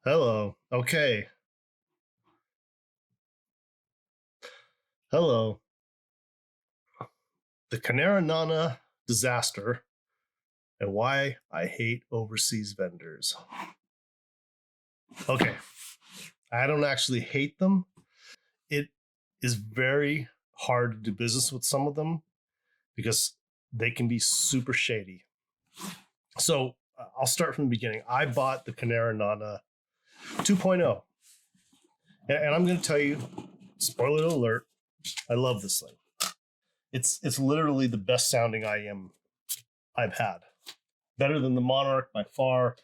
Hello. Okay. Hello. The Kinera Nana disaster and why I hate overseas vendors. Okay. I don't actually hate them. It is very hard to do business with some of them because they can be super shady. So I'll start from the beginning. I bought the Kinera Nana 2.0. And I'm going to tell you, spoiler alert, I love this thing. It's literally the best sounding IEM I've had. Better than the Monarch by far.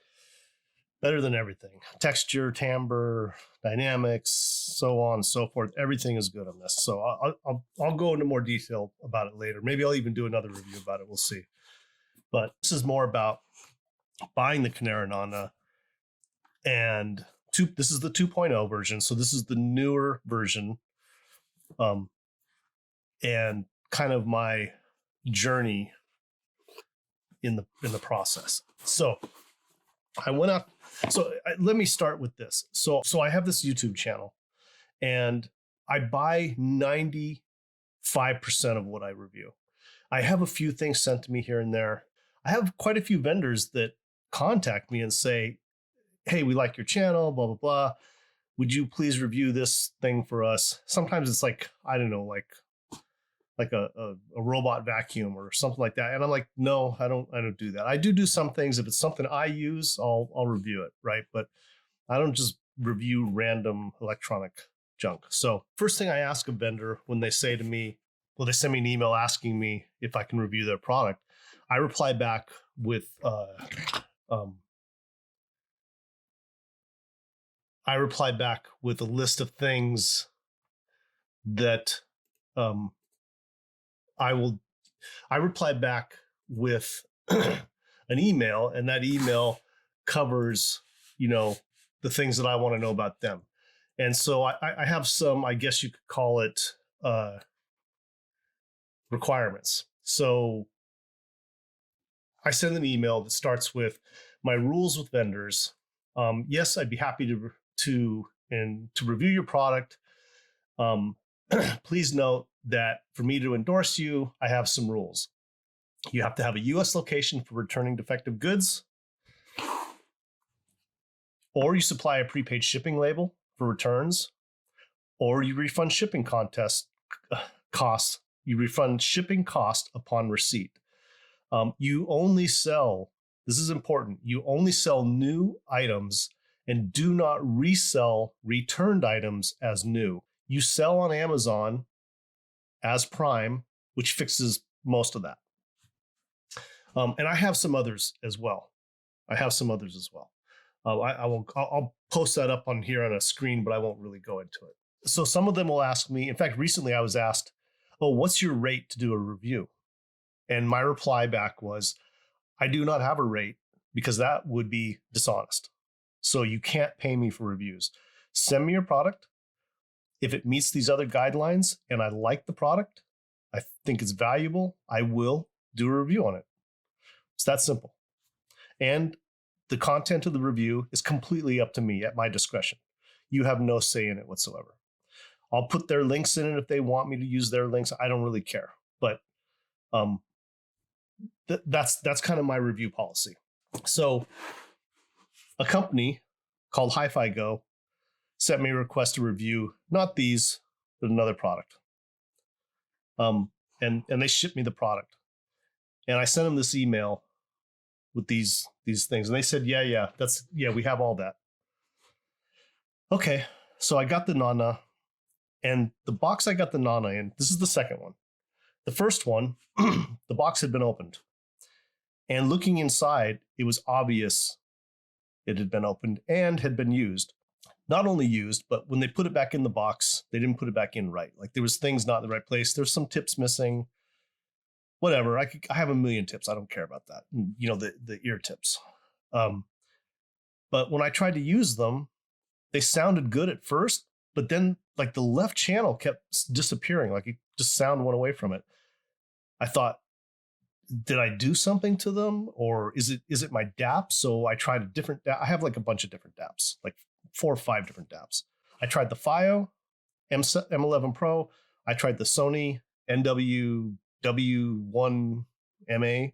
Better than everything. Texture, timbre, dynamics, so on and so forth. Everything is good on this. So I'll go into more detail about it later. Maybe I'll even do another review about it. We'll see. But this is more about buying the Kinera Nana. And this is the 2.0 version. So this is the newer version. And kind of my journey in the process. So I went up. So let me start with this. So I have this YouTube channel, and I buy 95% of what I review. I have a few things sent to me here and there. I have quite a few vendors that contact me and say, "Hey, we like your channel, blah blah blah. Would you please review this thing for us?" Sometimes it's like, I don't know, like a robot vacuum or something like that. And I'm like, no, I don't do that. I do some things. If it's something I use, I'll review it. Right. But I don't just review random electronic junk. So first thing I ask a vendor when they say to me, well, they send me an email asking me if I can review their product. I reply back with, a list of things that, I reply back with an email, and that email covers, the things that I want to know about them. And so I have some, I guess you could call it, requirements. So I send an email that starts with my rules with vendors. Yes, I'd be happy to review your product. Please note that for me to endorse you, I have some rules. You have to have a US location for returning defective goods, or you supply a prepaid shipping label for returns, or you refund shipping costs. You refund shipping cost upon receipt. You only sell, this is important, you only sell new items and do not resell returned items as new. You sell on Amazon as Prime, which fixes most of that. And I have some others as well. I'll post that up on here on a screen, but I won't really go into it. So some of them will ask me, in fact, recently I was asked, "Oh, what's your rate to do a review?" And my reply back was, "I do not have a rate because that would be dishonest. So you can't pay me for reviews. Send me your product. If it meets these other guidelines and I like the product, I think it's valuable, I will do a review on it." It's that simple. And the content of the review is completely up to me at my discretion. You have no say in it whatsoever. I'll put their links in it if they want me to use their links. I don't really care. But that's kind of my review policy. So a company called Hi-Fi Go sent me a request to review, not these, but another product. And they shipped me the product. And I sent them this email with these things. And they said, yeah, we have all that. Okay, so I got the Nana, and the box I got the Nana in, this is the second one. The first one, the box had been opened. And looking inside, it was obvious it had been opened and had been used. Not only used, but when they put it back in the box, they didn't put it back in right. Like there was things not in the right place. There's some tips missing. Whatever. I have a million tips. I don't care about that. The ear tips. But when I tried to use them, they sounded good at first, but then like the left channel kept disappearing. Like it just sound went away from it. I thought, did I do something to them, or is it my DAP? So I tried a different DAP. I have like a bunch of different DAPs, like 4 or 5 different DAPs. I tried the FiO M11 Pro. I tried the Sony NW W1MA,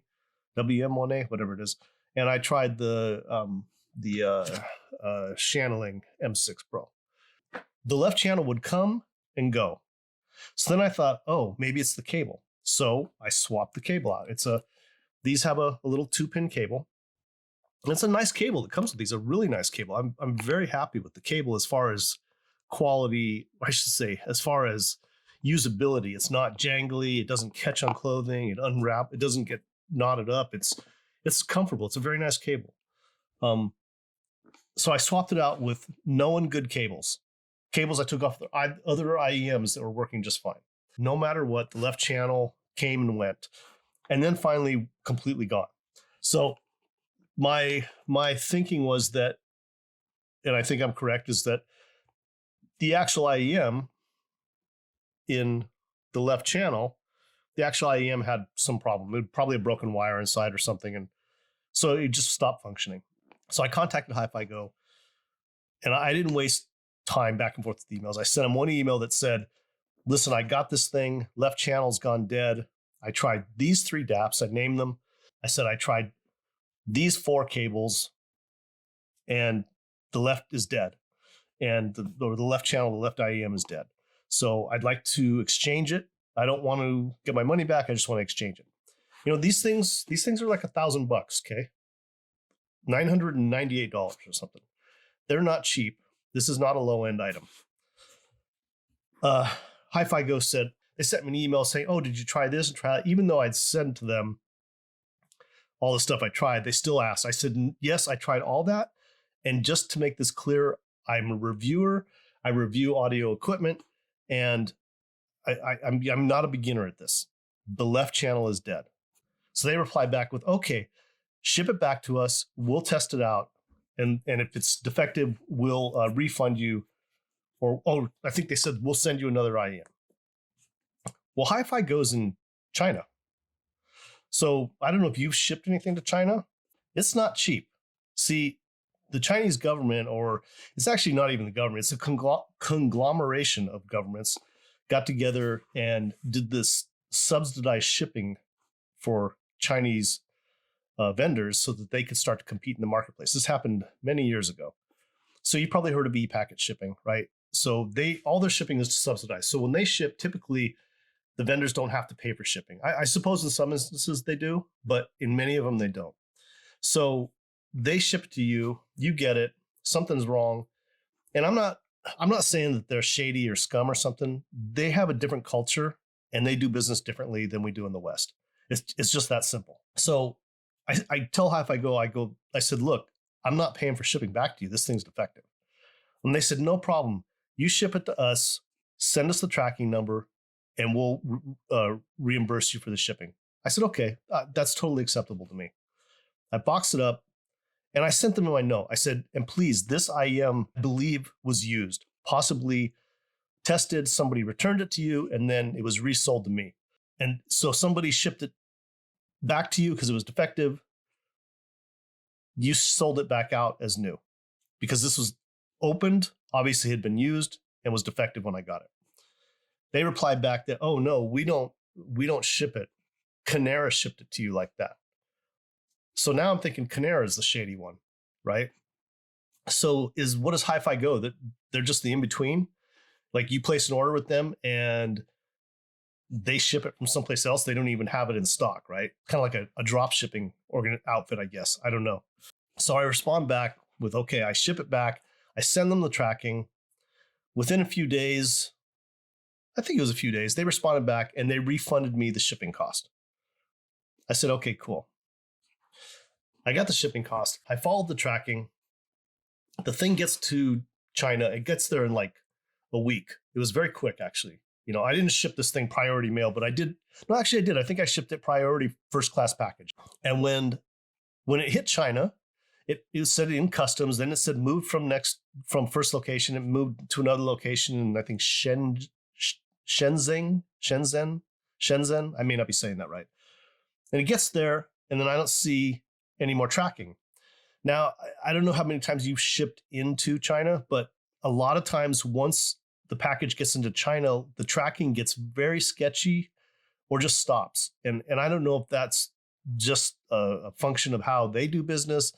WM1A, whatever it is, and I tried the channeling M6 Pro. The left channel would come and go. So then I thought, oh, maybe it's the cable. So I swapped the cable out. These have a little 2-pin cable. And it's a nice cable that comes with these, a really nice cable. I'm very happy with the cable as far as quality, I should say, as far as usability. It's not jangly. It doesn't catch on clothing. It unwrap. It doesn't get knotted up. It's comfortable. It's a very nice cable. So I swapped it out with known good cables. Cables I took off the other IEMs that were working just fine. No matter what, the left channel came and went, and then finally completely gone. So my thinking was that, and I think I'm correct, is that the actual IEM in the left channel, the actual IEM had some problem. It probably a broken wire inside or something, and so it just stopped functioning. So I contacted Hi-Fi Go, and I didn't waste time back and forth with emails. I sent them one email that said, listen, I got this thing, left channel's gone dead. I tried these 3 DAPs, I named them. I said, I tried these 4 cables and the left is dead. And the left channel, the left IEM is dead. So I'd like to exchange it. I don't want to get my money back. I just want to exchange it. You know, these things are like $1,000, okay? $998 or something. They're not cheap. This is not a low-end item. Hi-Fi Go said, they sent me an email saying, oh, did you try this and try that? Even though I'd sent to them all the stuff I tried, they still asked. I said, yes, I tried all that. And just to make this clear, I'm a reviewer. I review audio equipment, and I'm not a beginner at this. The left channel is dead. So they replied back with, okay, ship it back to us. We'll test it out. And if it's defective, we'll refund you. Or, I think they said, we'll send you another IEM. Well, Hi-Fi goes in China. So I don't know if you've shipped anything to China. It's not cheap. See, the Chinese government, or it's actually not even the government, it's a conglomeration of governments, got together and did this subsidized shipping for Chinese vendors so that they could start to compete in the marketplace. This happened many years ago. So you probably heard of e-packet shipping, right? So all their shipping is subsidized. So when they ship, typically the vendors don't have to pay for shipping. I suppose in some instances they do, but in many of them they don't. So they ship it to you, you get it, something's wrong. And I'm not saying that they're shady or scum or something. They have a different culture and they do business differently than we do in the West. It's just that simple. So I tell Hi-Fi Go, I said, look, I'm not paying for shipping back to you. This thing's defective. And they said, no problem. You ship it to us, send us the tracking number, and we'll reimburse you for the shipping. I said, okay, that's totally acceptable to me. I boxed it up and I sent them in my note. I said, and please, this IEM, I believe, was used, possibly tested, somebody returned it to you, and then it was resold to me. And so somebody shipped it back to you because it was defective. You sold it back out as new because this was opened, obviously had been used, and was defective when I got it. They replied back that, oh no, we don't ship it. Kinera shipped it to you like that. So now I'm thinking Kinera is the shady one, right? So what is Hi-Fi Go? That they're just the in-between? Like you place an order with them and they ship it from someplace else. They don't even have it in stock, right? Kind of like a drop shipping outfit, I guess. I don't know. So I respond back with, okay, I ship it back. I send them the tracking. Within a few days, I think it was a few days, they responded back and they refunded me the shipping cost. I said, okay, cool. I got the shipping cost. I followed the tracking. The thing gets to China. It gets there in like a week. It was very quick, actually. You know, I didn't ship this thing priority mail, but I did. No, actually I did. I think I shipped it priority first class package. And when it hit China, it said in customs, then it said moved from first location. It moved to another location in, I think, Shenzhen. Shenzhen. I may not be saying that right. And it gets there, and then I don't see any more tracking. Now, I don't know how many times you've shipped into China, but a lot of times once the package gets into China, the tracking gets very sketchy or just stops. And I don't know if that's just a function of how they do business.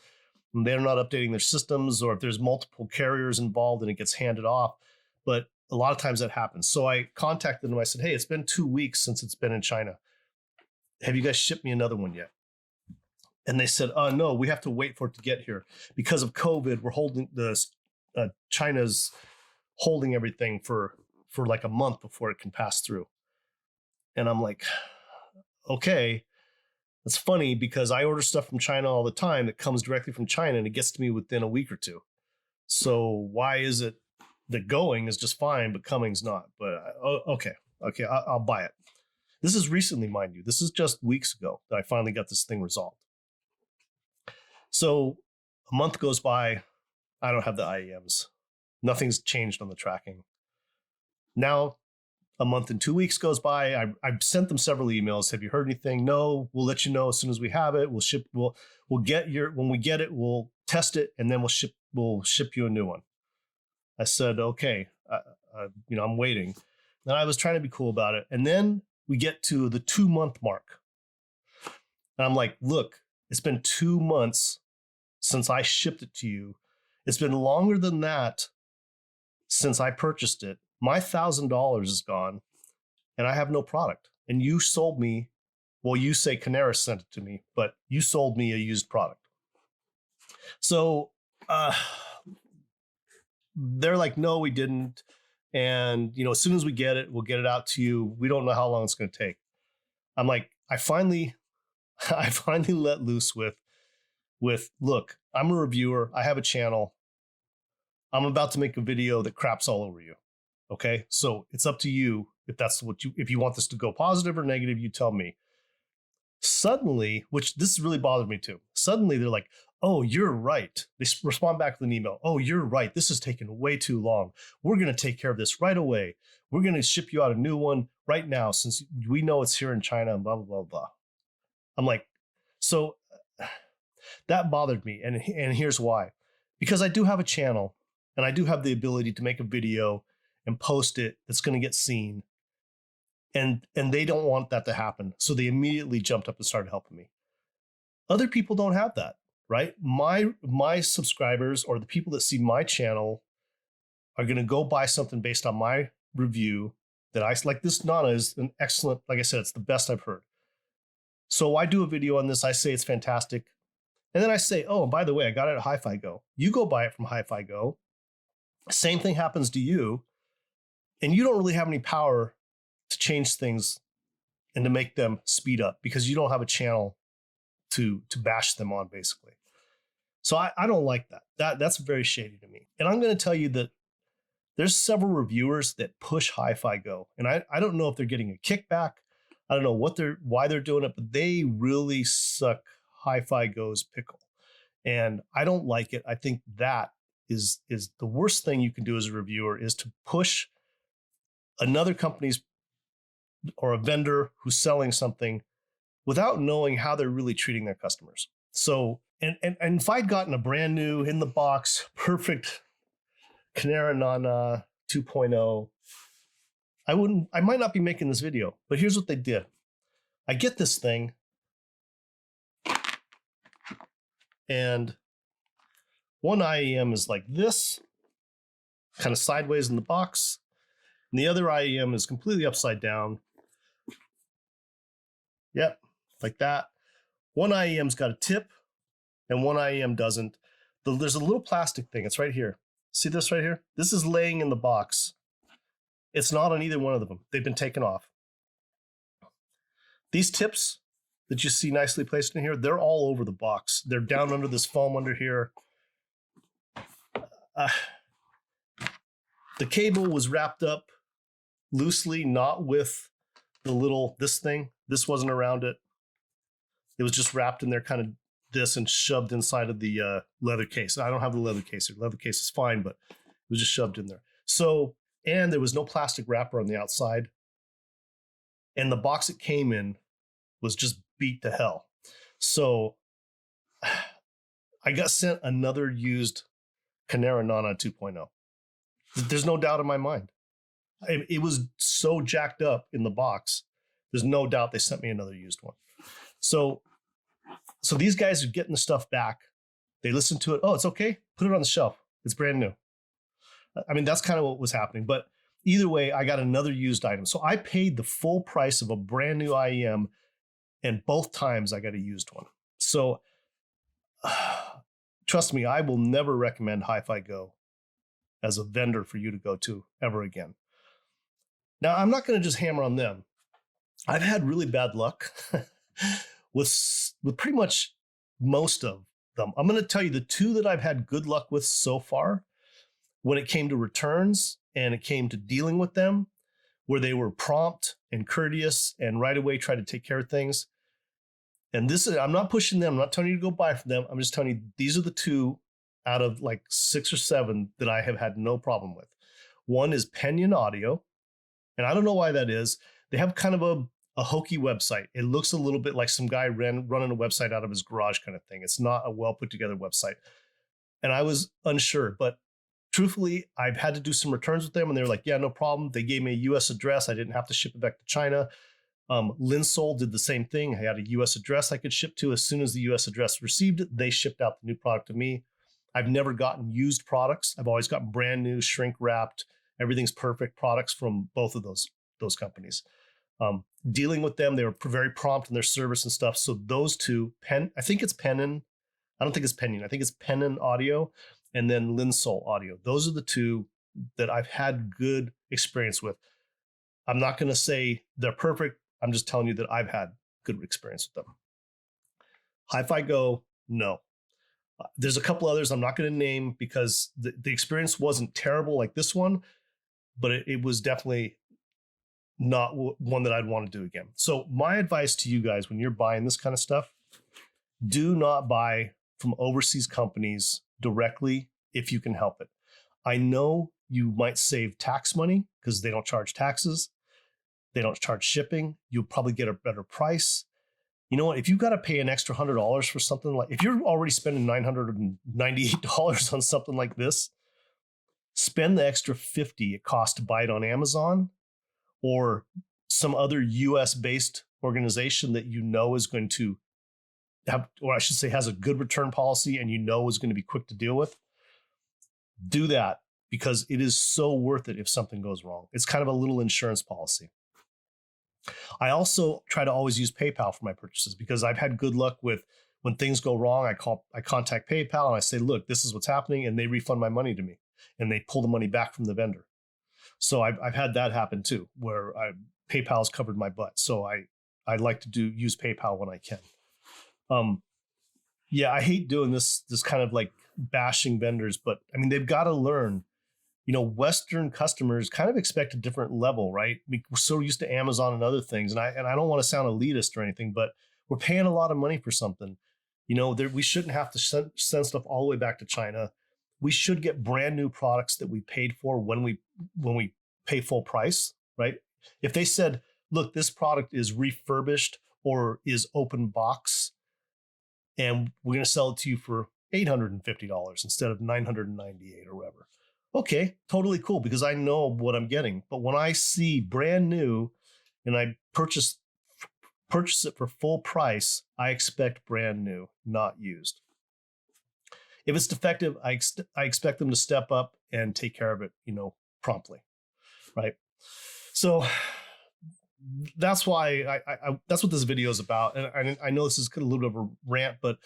And they're not updating their systems, or if there's multiple carriers involved and it gets handed off. But a lot of times that happens. So I contacted them. I said, hey, it's been 2 weeks since it's been in China. Have you guys shipped me another one yet? And they said, no, we have to wait for it to get here. Because of COVID, we're holding China's holding everything for like a month before it can pass through. And I'm like, okay, it's funny because I order stuff from China all the time that comes directly from China and it gets to me within a week or two. So why is it that going is just fine, but coming's not? But okay, I'll buy it. This is recently, mind you. This is just weeks ago that I finally got this thing resolved. So a month goes by. I don't have the IEMs. Nothing's changed on the tracking. Now, a month and 2 weeks goes by. I've sent them several emails. Have you heard anything? No, we'll let you know as soon as we have it. We'll ship. We'll get when we get it, we'll test it, and then we'll ship you a new one. I said, okay, I'm waiting. And I was trying to be cool about it. And then we get to the 2-month mark. And I'm like, look, it's been 2 months since I shipped it to you. It's been longer than that since I purchased it. My $1,000 is gone and I have no product. And you sold me, well, you say Kinera sent it to me, but you sold me a used product. So they're like, no, we didn't. And, as soon as we get it, we'll get it out to you. We don't know how long it's going to take. I'm like, I finally let loose with, look, I'm a reviewer. I have a channel. I'm about to make a video that craps all over you. Okay. So it's up to you. If you want this to go positive or negative, you tell me. Suddenly, which this really bothered me too. Suddenly they're like, oh, you're right. They respond back with an email. Oh, you're right. This has taken way too long. We're going to take care of this right away. We're going to ship you out a new one right now since we know it's here in China and blah, blah, blah, blah. I'm like, so that bothered me. And here's why. Because I do have a channel and I do have the ability to make a video and post it that's going to get seen. And they don't want that to happen. So they immediately jumped up and started helping me. Other people don't have that, right? My subscribers or the people that see my channel are going to go buy something based on my review that I like. This Nana is an excellent, like I said, it's the best I've heard. So I do a video on this. I say it's fantastic. And then I say, oh, and by the way, I got it at Hi-Fi Go. You go buy it from Hi-Fi Go. Same thing happens to you. And you don't really have any power to change things and to make them speed up because you don't have a channel to bash them on, basically. So I don't like that. That's very shady to me. And I'm going to tell you that there's several reviewers that push Hi-Fi Go. And I don't know if they're getting a kickback. I don't know why they're doing it, but they really suck Hi-Fi Go's pickle. And I don't like it. I think that is the worst thing you can do as a reviewer, is to push another company's or a vendor who's selling something without knowing how they're really treating their customers. So, and if I'd gotten a brand new in the box, perfect Kinera Nana 2.0, I might not be making this video, but here's what they did. I get this thing and one IEM is like this, kind of sideways in the box. And the other IEM is completely upside down. Yep, like that. One IEM's got a tip and one IEM doesn't. There's a little plastic thing. It's right here. See this right here? This is laying in the box. It's not on either one of them. They've been taken off. These tips that you see nicely placed in here, they're all over the box. They're down under this foam under here. The cable was wrapped up loosely, not with this thing. This wasn't around it. It was just wrapped in there kind of this and shoved inside of the leather case. I don't have the leather case. The leather case is fine, but it was just shoved in there. So, and there was no plastic wrapper on the outside. and the box it came in was just beat to hell. So I got sent another used Kinera Nana 2.0. There's no doubt in my mind. It was so jacked up in the box. There's no doubt they sent me another used one. So these guys are getting the stuff back. They listen to it. Oh, it's okay. Put it on the shelf. It's brand new. I mean, that's kind of what was happening. But either way, I got another used item. So I paid the full price of a brand new IEM, and both times I got a used one. So trust me, I will never recommend Hi-Fi Go as a vendor for you to go to ever again. Now, I'm not going to just hammer on them. I've had really bad luck with pretty much most of them. I'm going to tell you the two that I've had good luck with so far when it came to returns and it came to dealing with them, where they were prompt and courteous and right away tried to take care of things. And this is, I'm not pushing them. I'm not telling you to go buy from them. I'm just telling you, these are the two out of like 6 or 7 that I have had no problem with. One is Penyon Audio. And I don't know why that is. They have kind of a hokey website. It looks a little bit like some guy running a website out of his garage kind of thing. It's not a well put together website. And I was unsure, but truthfully, I've had to do some returns with them and they were like, yeah, no problem. They gave me a US address. I didn't have to ship it back to China. Linsol did the same thing. I had a US address I could ship to. As soon as the US address received it, they shipped out the new product to me. I've never gotten used products. I've always gotten brand new, shrink wrapped, everything's perfect products from both of those companies. Dealing with them, they were very prompt in their service and stuff. So those two, I think it's Pennon. I don't think it's Penyon. I think it's Pennon Audio and then Linsol Audio. Those are the two that I've had good experience with. I'm not going to say they're perfect. I'm just telling you that I've had good experience with them. Hi-Fi Go, no. There's a couple others I'm not going to name because the experience wasn't terrible like this one, but it was definitely not one that I'd want to do again. So my advice to you guys when you're buying this kind of stuff, do not buy from overseas companies directly if you can help it. I know you might save tax money because they don't charge taxes. They don't charge shipping. You'll probably get a better price. You know what? If you've got to pay an extra $100 for something like, if you're already spending $998 on something like this, spend the extra $50 it costs to buy it on Amazon or some other US based organization that you know is going to have, or I should say has a good return policy and you know is going to be quick to deal with. Do that because it is so worth it if something goes wrong. It's kind of a little insurance policy. I also try to always use PayPal for my purchases because I've had good luck with when things go wrong. I contact PayPal and I say, look, this is what's happening. And they refund my money to me and they pull the money back from the vendor. So I've had that happen too, where PayPal's covered my butt. So I like to use PayPal when I can. Yeah, I hate doing this kind of like bashing vendors, but I mean, they've got to learn. You know, Western customers kind of expect a different level, right? We're so used to Amazon and other things. And I don't want to sound elitist or anything, but we're paying a lot of money for something. You know, we shouldn't have to send stuff all the way back to China. We should get brand new products that we paid for when we pay full price, right? If they said, look, this product is refurbished or is open box, and we're going to sell it to you for $850 instead of $998 or whatever. Okay, totally cool because I know what I'm getting. But when I see brand new and I purchase it for full price, I expect brand new, not used. If it's defective, I expect them to step up and take care of it, you know, promptly, right? So that's why that's what this video is about. And I know this is a little bit of a rant, but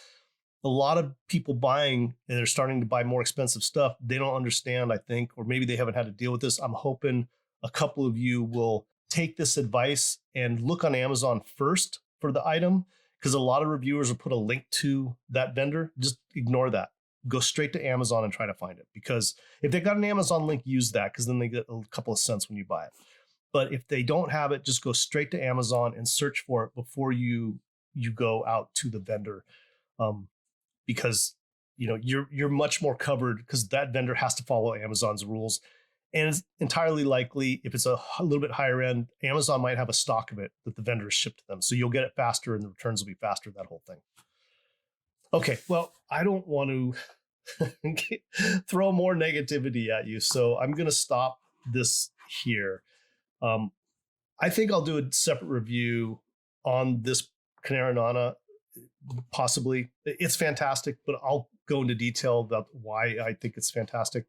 a lot of people buying and they're starting to buy more expensive stuff. They don't understand, I think, or maybe they haven't had to deal with this. I'm hoping a couple of you will take this advice and look on Amazon first for the item because a lot of reviewers will put a link to that vendor. Just ignore that. Go straight to Amazon and try to find it because if they got an Amazon link, use that because then they get a couple of cents when you buy it. But if they don't have it, just go straight to Amazon and search for it before you go out to the vendor. Because you know you're much more covered because that vendor has to follow Amazon's rules, And it's entirely likely, if it's a little bit higher end, Amazon might have a stock of it that the vendors ship to them. So you'll get it faster and the returns will be faster, that whole thing. Okay, well, I don't want to throw more negativity at you. So I'm going to stop this here. I think I'll do a separate review on this Kinera Nana, possibly. It's fantastic, but I'll go into detail about why I think it's fantastic.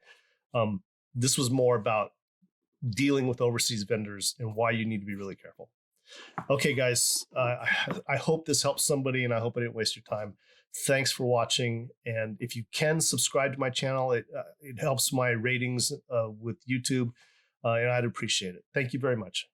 This was more about dealing with overseas vendors and why you need to be really careful. Okay, guys, I hope this helps somebody, and I hope I didn't waste your time. Thanks for watching. And if you can subscribe to my channel, it helps my ratings with YouTube, and I'd appreciate it. Thank you very much.